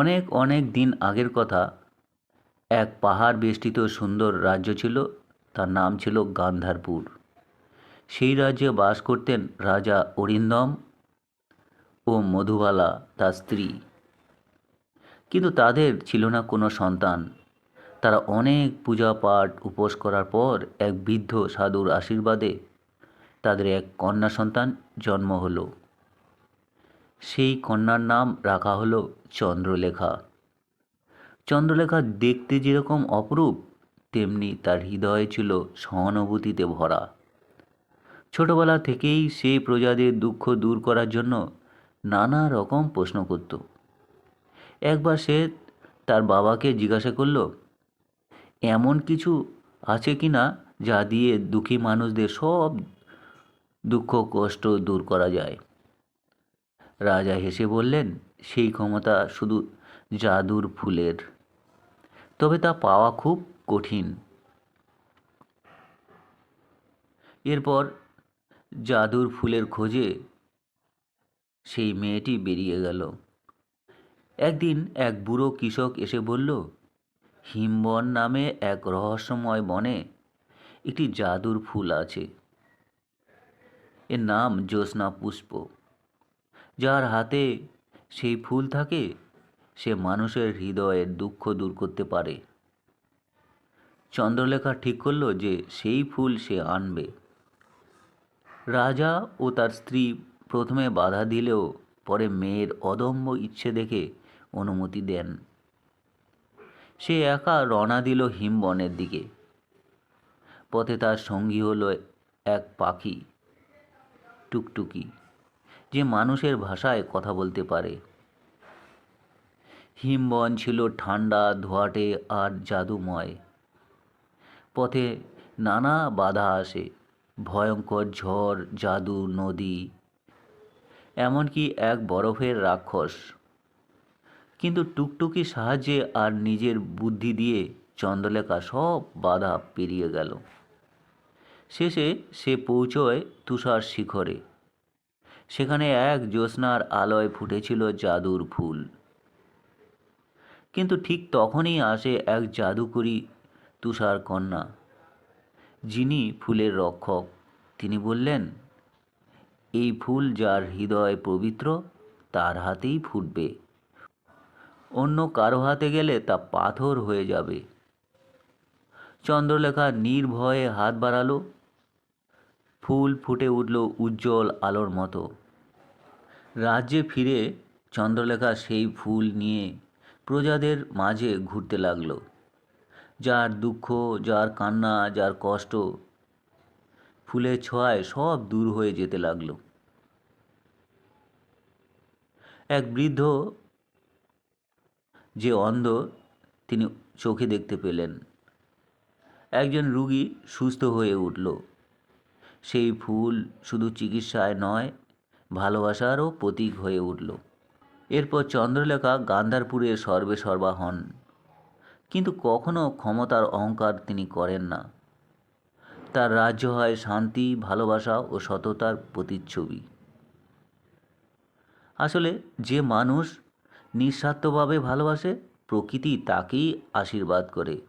অনেক অনেক দিন আগের কথা। এক পাহাড় বেষ্টিত সুন্দর রাজ্য ছিল। তার নাম ছিল গান্ধারপুর। সেই রাজ্যে বাস করতেন রাজা অরিন্দম ও মধুবালা তার স্ত্রী। কিন্তু তাদের ছিল না কোনো সন্তান। তারা অনেক পূজা পাঠ উপোস করার পর এক বৃদ্ধ সাধুর আশীর্বাদে তাদের এক কন্যা সন্তান জন্ম হলো। সেই কন্যার নাম রাখা হলো চন্দ্রলেখা। চন্দ্রলেখা দেখতে যেরকম অপরূপ, তেমনি তার হৃদয় ছিল সহানুভূতিতে ভরা। ছোটবেলা থেকেই সে প্রজাদের দুঃখ দূর করার জন্য নানা রকম প্রশ্ন করত। একবার সে তার বাবাকে জিজ্ঞাসা করল, এমন কিছু আছে কি না যা দিয়ে দুঃখী মানুষদের সব দুঃখ কষ্ট দূর করা যায়? রাজা হেসে বললেন, সেই ক্ষমতা শুধু জাদুর ফুলের, তবে তা পাওয়া খুব কঠিন। এরপর জাদুর ফুলের খোঁজে সেই মেয়েটি বেরিয়ে গেল। একদিন এক বুড়ো কৃষক এসে বলল, হিমবন নামে এক রহস্যময় বনে একটি জাদুর ফুল আছে। এর নাম জ্যোৎস্না পুষ্প। যার হাতে সেই ফুল থাকে সে মানুষের হৃদয়ের দুঃখ দূর করতে পারে। চন্দ্রলেখা ঠিক করল যে সেই ফুল সে আনবে। রাজা ও তার স্ত্রী প্রথমে বাধা দিলেও পরে মেয়ের অদম্য ইচ্ছে দেখে অনুমতি দেন। সে একা রওনা দিল হিমবনের দিকে। পথে তার সঙ্গী হলো এক পাখি, টুকটুকি, যে মানুষের ভাষায় কথা বলতে পারে। হিমবন ছিল ঠান্ডা, ধোঁয়াটে আর জাদুময়। পথে নানা বাধা আসে, ভয়ঙ্কর ঝড়, জাদু নদী, এমনকি এক বরফের রাক্ষস। কিন্তু টুকটুকির সাহায্যে আর নিজের বুদ্ধি দিয়ে চন্দ্রলেখা সব বাধা পেরিয়ে গেল। শেষে সে পৌঁছয় তুষার শিখরে। সেখানে এক জ্যোৎস্নার আলোয় ফুটেছিল জাদুর ফুল। কিন্তু ঠিক তখনই আসে এক জাদুকরী তুষার কন্যা, যিনি ফুলের রক্ষক। তিনি বললেন, এই ফুল যার হৃদয় পবিত্র তার হাতেই ফুটবে, অন্য কারো হাতে গেলে তা পাথর হয়ে যাবে। চন্দ্রলেখা নির্ভয়ে হাত বাড়ালো। ফুল ফুটে উঠল উজ্জ্বল আলোর মতো। রাজ্যে ফিরে চন্দ্রলেখা সেই ফুল নিয়ে প্রজাদের মাঝে ঘুরতে লাগলো। যার দুঃখ, যার কান্না, যার কষ্ট, ফুলের ছোঁয়ায় সব দূর হয়ে যেতে লাগলো। এক বৃদ্ধ, যে অন্ধ, তিনি চোখে দেখতে পেলেন। একজন রুগী সুস্থ হয়ে উঠল। সেই ফুল শুধু চিকিৎসায় নয়, ভালোবাসারও প্রতীক হয়ে উঠল। এরপর চন্দ্রলেখা গান্ধারপুরের সর্বেসর্বা হন। কিন্তু কখনো ক্ষমতার অহংকার তিনি করেন না। তার রাজ্য হয় শান্তি, ভালোবাসা ও সততার প্রতিচ্ছবি। আসলে যে মানুষ নিঃস্বার্থভাবে ভালোবাসে, প্রকৃতি তাকেই আশীর্বাদ করে।